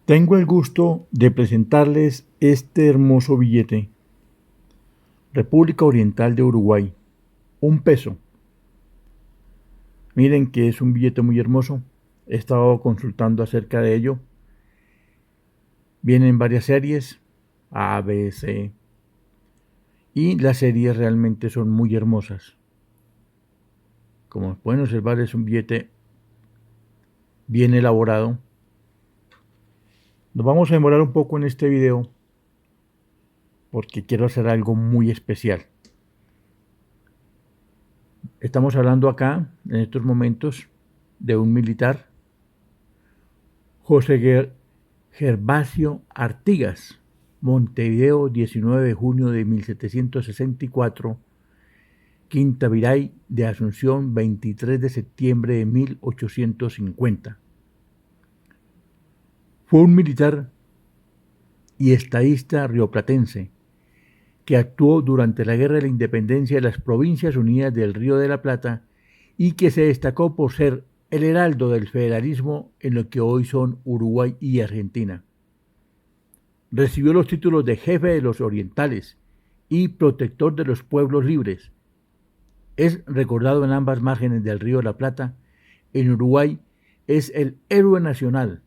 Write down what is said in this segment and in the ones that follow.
Tengo el gusto de presentarles este hermoso billete. República Oriental de Uruguay, $1. Miren que es un billete muy hermoso. He estado consultando acerca de ello. Vienen varias series, A, B, C. Y las series realmente son muy hermosas. Como pueden observar, es un billete bien elaborado. Nos vamos a demorar un poco en este video porque quiero hacer algo muy especial. Estamos hablando acá, en estos momentos, de un militar, José Gervasio Artigas, Montevideo, 19 de junio de 1764, Quinta Viray de Asunción, 23 de septiembre de 1850. Fue un militar y estadista rioplatense que actuó durante la Guerra de la Independencia de las Provincias Unidas del Río de la Plata y que se destacó por ser el heraldo del federalismo en lo que hoy son Uruguay y Argentina. Recibió los títulos de jefe de los orientales y protector de los pueblos libres. Es recordado en ambas márgenes del Río de la Plata. En Uruguay es el héroe nacional,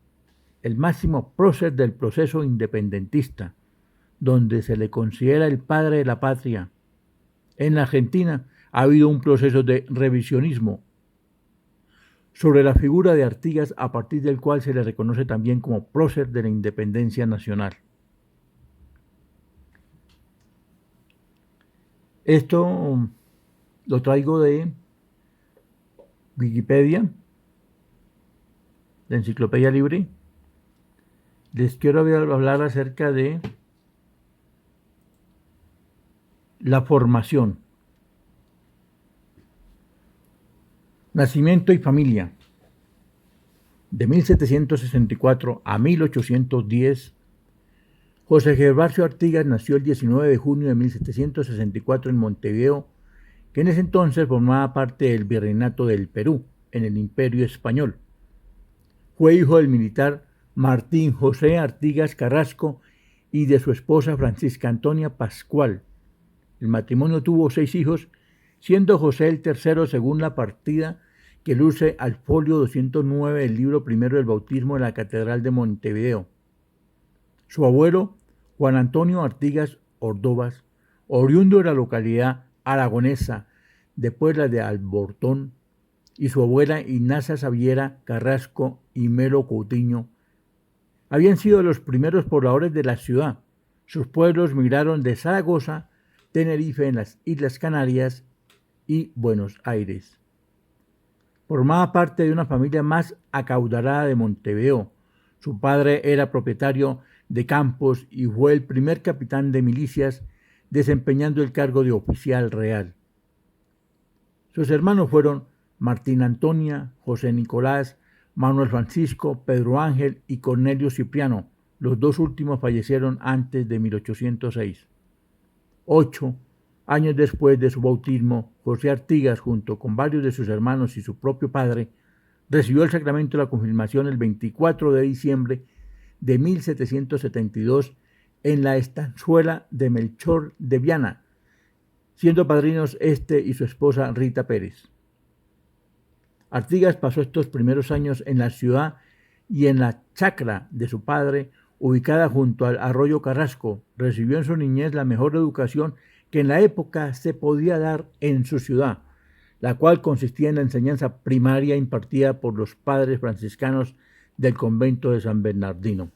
el máximo prócer del proceso independentista, donde se le considera el padre de la patria. En la Argentina ha habido un proceso de revisionismo sobre la figura de Artigas, a partir del cual se le reconoce también como prócer de la independencia nacional. Esto lo traigo de Wikipedia, de Enciclopedia Libre. Les quiero hablar acerca de la formación. Nacimiento y familia. De 1764 a 1810, José Gervasio Artigas nació el 19 de junio de 1764 en Montevideo, que en ese entonces formaba parte del Virreinato del Perú, en el Imperio Español. Fue hijo del militar Martín José Artigas Carrasco y de su esposa Francisca Antonia Pascual. El matrimonio tuvo 6 hijos, siendo José el tercero según la partida que luce al folio 209 del libro primero del bautismo de la Catedral de Montevideo. Su abuelo, Juan Antonio Artigas Ordovás, oriundo de la localidad aragonesa de Puebla de Albortón, y su abuela Ignacia Xaviera Carrasco y Melo Coutinho, habían sido los primeros pobladores de la ciudad. Sus pueblos migraron de Zaragoza, Tenerife en las Islas Canarias y Buenos Aires. Formaba parte de una familia más acaudalada de Montevideo. Su padre era propietario de campos y fue el primer capitán de milicias, desempeñando el cargo de oficial real. Sus hermanos fueron Martín Antonia, José Nicolás, Manuel Francisco, Pedro Ángel y Cornelio Cipriano. Los 2 últimos fallecieron antes de 1806. 8 años después de su bautismo, José Artigas, junto con varios de sus hermanos y su propio padre, recibió el sacramento de la confirmación el 24 de diciembre de 1772 en la estanzuela de Melchor de Viana, siendo padrinos este y su esposa Rita Pérez. Artigas pasó estos primeros años en la ciudad y en la chacra de su padre, ubicada junto al arroyo Carrasco. Recibió en su niñez la mejor educación que en la época se podía dar en su ciudad, la cual consistía en la enseñanza primaria impartida por los padres franciscanos del convento de San Bernardino.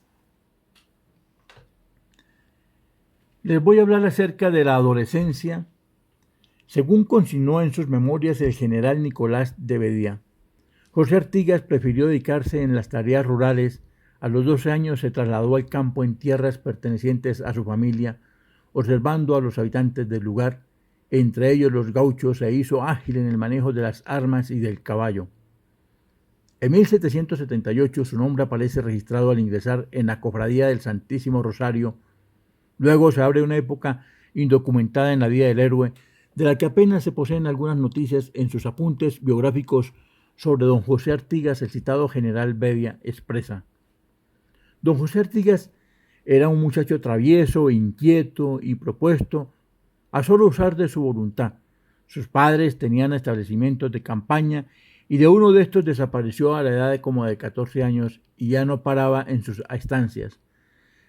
Les voy a hablar acerca de la adolescencia. Según consignó en sus memorias el general Nicolás de Bedía, José Artigas prefirió dedicarse en las tareas rurales. A los 12 años se trasladó al campo en tierras pertenecientes a su familia, observando a los habitantes del lugar, entre ellos los gauchos, se hizo ágil en el manejo de las armas y del caballo. En 1778 su nombre aparece registrado al ingresar en la Cofradía del Santísimo Rosario. Luego se abre una época indocumentada en la vida del héroe, de la que apenas se poseen algunas noticias en sus apuntes biográficos sobre don José Artigas. El citado general Bedia expresa: Don José Artigas era un muchacho travieso, inquieto y propuesto a solo usar de su voluntad. Sus padres tenían establecimientos de campaña y de uno de estos desapareció a la edad de como de 14 años y ya no paraba en sus estancias,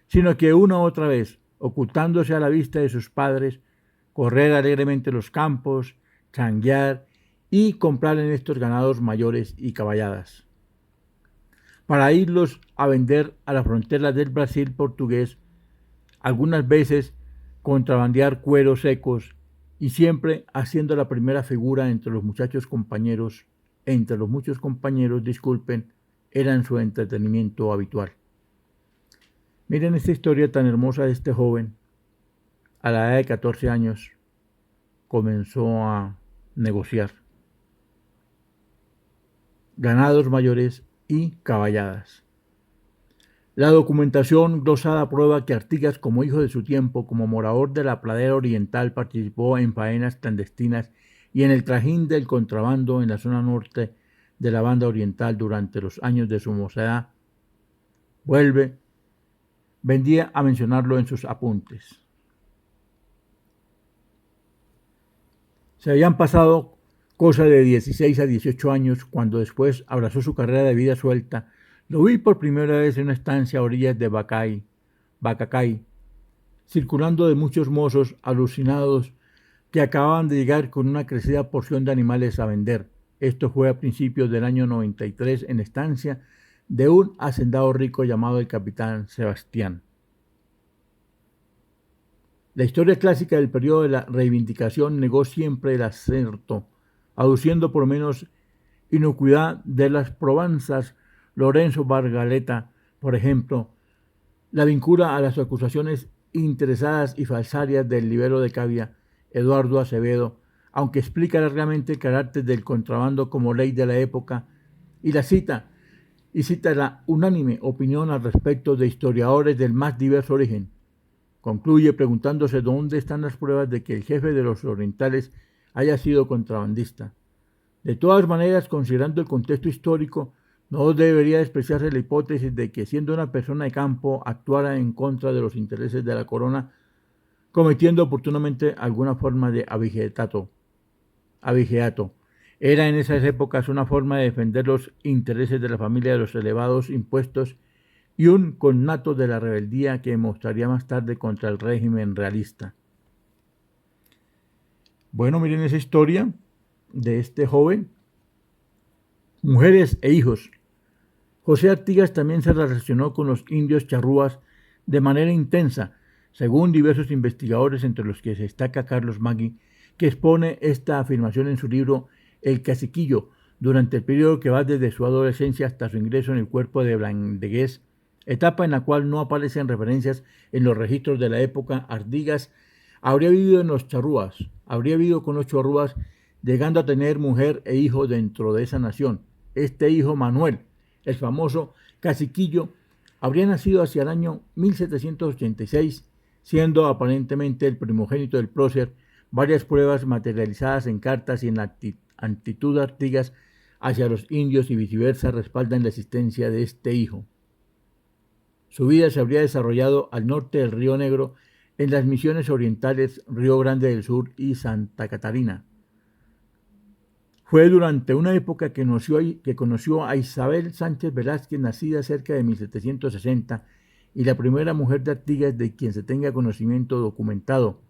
sino que una otra vez, ocultándose a la vista de sus padres, correr alegremente los campos, changuear y comprar en estos ganados mayores y caballadas, para irlos a vender a la frontera del Brasil portugués, algunas veces contrabandear cueros secos y siempre haciendo la primera figura entre los muchos compañeros, era en su entretenimiento habitual. Miren esta historia tan hermosa de este joven. A la edad de 14 años comenzó a negociar ganados mayores y caballadas. La documentación glosada prueba que Artigas, como hijo de su tiempo, como morador de la pradera oriental, participó en faenas clandestinas y en el trajín del contrabando en la zona norte de la banda oriental durante los años de su mocedad. Vendía a mencionarlo en sus apuntes. Se habían pasado cosa de 16 a 18 años cuando después abrazó su carrera de vida suelta. Lo vi por primera vez en una estancia a orillas de Bacacay, circulando de muchos mozos alucinados que acababan de llegar con una crecida porción de animales a vender. Esto fue a principios del año 93 en estancia de un hacendado rico llamado el capitán Sebastián. La historia clásica del periodo de la reivindicación negó siempre el acerto, aduciendo por menos inocuidad de las probanzas. Lorenzo Bargaleta, por ejemplo, la vincula a las acusaciones interesadas y falsarias del libero de Cavia, Eduardo Acevedo, aunque explica largamente el carácter del contrabando como ley de la época, y cita la unánime opinión al respecto de historiadores del más diverso origen. Concluye preguntándose dónde están las pruebas de que el jefe de los orientales haya sido contrabandista. De todas maneras, considerando el contexto histórico, no debería despreciarse la hipótesis de que, siendo una persona de campo, actuara en contra de los intereses de la corona, cometiendo oportunamente alguna forma de abigeato. Era en esas épocas una forma de defender los intereses de la familia de los elevados impuestos y un connato de la rebeldía que mostraría más tarde contra el régimen realista. Bueno, miren esa historia de este joven. Mujeres e hijos. José Artigas también se relacionó con los indios charrúas de manera intensa, según diversos investigadores, entre los que se destaca Carlos Maggi, que expone esta afirmación en su libro El Caciquillo, durante el periodo que va desde su adolescencia hasta su ingreso en el cuerpo de Blandegués, etapa en la cual no aparecen referencias en los registros de la época. Artigas habría vivido con los charrúas, llegando a tener mujer e hijo dentro de esa nación. Este hijo, Manuel, el famoso Caciquillo, habría nacido hacia el año 1786, siendo aparentemente el primogénito del prócer. Varias pruebas materializadas en cartas y en la actitud de Artigas hacia los indios y viceversa respaldan la existencia de este hijo. Su vida se habría desarrollado al norte del Río Negro, en las misiones orientales Río Grande del Sur y Santa Catarina. Fue durante una época que conoció a Isabel Sánchez Velázquez, nacida cerca de 1760, y la primera mujer de Artigas de quien se tenga conocimiento documentado,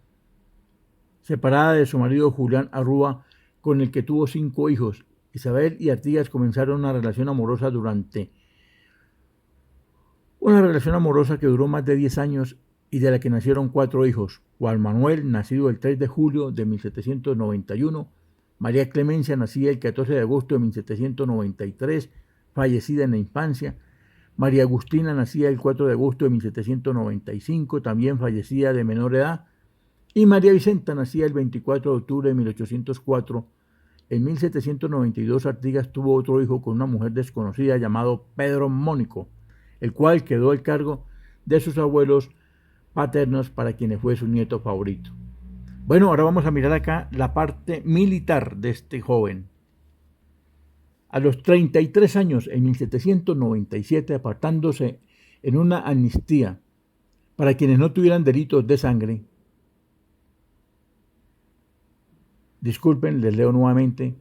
separada de su marido Julián Arrúa, con el que tuvo 5 hijos. Isabel y Artigas comenzaron una relación amorosa que duró más de 10 años y de la que nacieron 4 hijos: Juan Manuel, nacido el 3 de julio de 1791, María Clemencia, nacida el 14 de agosto de 1793, fallecida en la infancia; María Agustina, nacida el 4 de agosto de 1795, también fallecida de menor edad; y María Vicenta, nacida el 24 de octubre de 1804. En 1792 Artigas tuvo otro hijo con una mujer desconocida llamado Pedro Mónico, el cual quedó al cargo de sus abuelos paternos, para quienes fue su nieto favorito. Bueno, ahora vamos a mirar acá la parte militar de este joven. A los 33 años, en 1797, apartándose en una amnistía para quienes no tuvieran delitos de sangre. Disculpen, les leo nuevamente.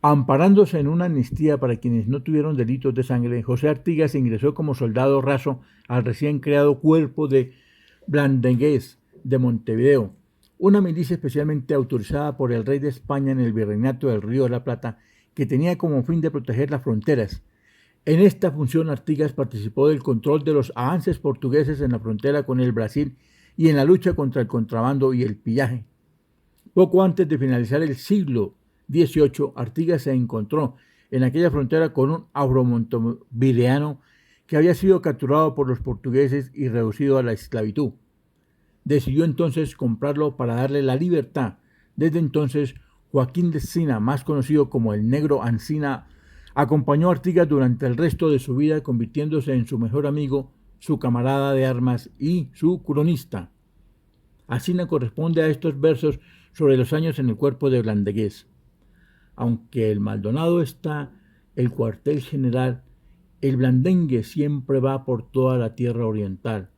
Amparándose en una amnistía para quienes no tuvieron delitos de sangre, José Artigas ingresó como soldado raso al recién creado Cuerpo de Blandengues de Montevideo, una milicia especialmente autorizada por el rey de España en el Virreinato del Río de la Plata, que tenía como fin de proteger las fronteras. En esta función Artigas participó del control de los avances portugueses en la frontera con el Brasil y en la lucha contra el contrabando y el pillaje. Poco antes de finalizar el siglo XVIII, Artigas se encontró en aquella frontera con un afromontevideano que había sido capturado por los portugueses y reducido a la esclavitud. Decidió entonces comprarlo para darle la libertad. Desde entonces, Joaquín de Encina, más conocido como el Negro Encina, acompañó a Artigas durante el resto de su vida, convirtiéndose en su mejor amigo, su camarada de armas y su cronista. Encina corresponde a estos versos sobre los años en el Cuerpo de Blandengues. Aunque el Maldonado está el cuartel general, el blandengue siempre va por toda la tierra oriental.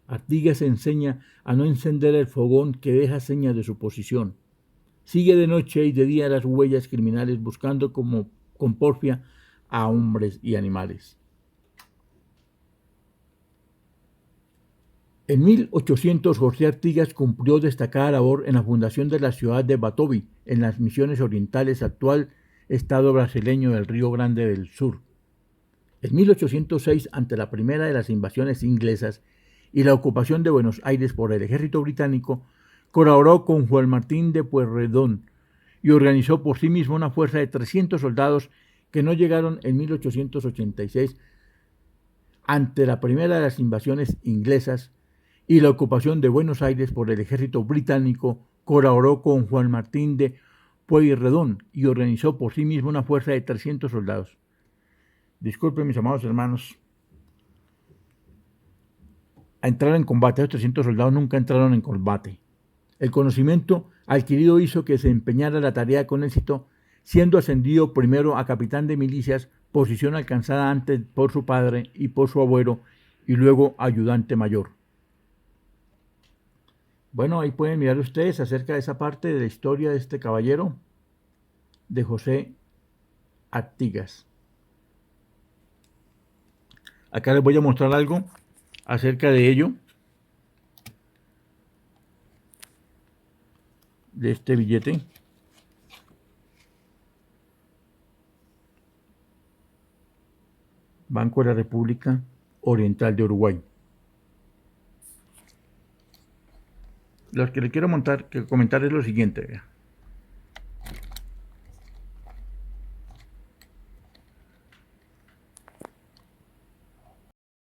Artigas enseña a no encender el fogón que deja señas de su posición. Sigue de noche y de día las huellas criminales buscando como con porfia a hombres y animales. En 1800, José Artigas cumplió destacada labor en la fundación de la ciudad de Batovi, en las Misiones Orientales, actual estado brasileño del Río Grande del Sur. En 1806, ante la primera de las invasiones inglesas y la ocupación de Buenos Aires por el ejército británico, colaboró con Juan Martín de Pueyrredón y organizó por sí mismo una fuerza de 300 soldados que no llegaron en 1886 ante la primera de las invasiones inglesas y la ocupación de Buenos Aires por el ejército británico. Colaboró con Juan Martín de Pueyrredón y organizó por sí mismo una fuerza de 300 soldados. Disculpen, mis amados hermanos, a entrar en combate. Esos 300 soldados nunca entraron en combate. El conocimiento adquirido hizo que se empeñara la tarea con éxito, siendo ascendido primero a capitán de milicias, posición alcanzada antes por su padre y por su abuelo, y luego ayudante mayor. Bueno, ahí pueden mirar ustedes acerca de esa parte de la historia de este caballero, de José Artigas. Acá les voy a mostrar algo acerca de ello, de este billete. Banco de la República Oriental de Uruguay. Lo que le quiero comentar es lo siguiente.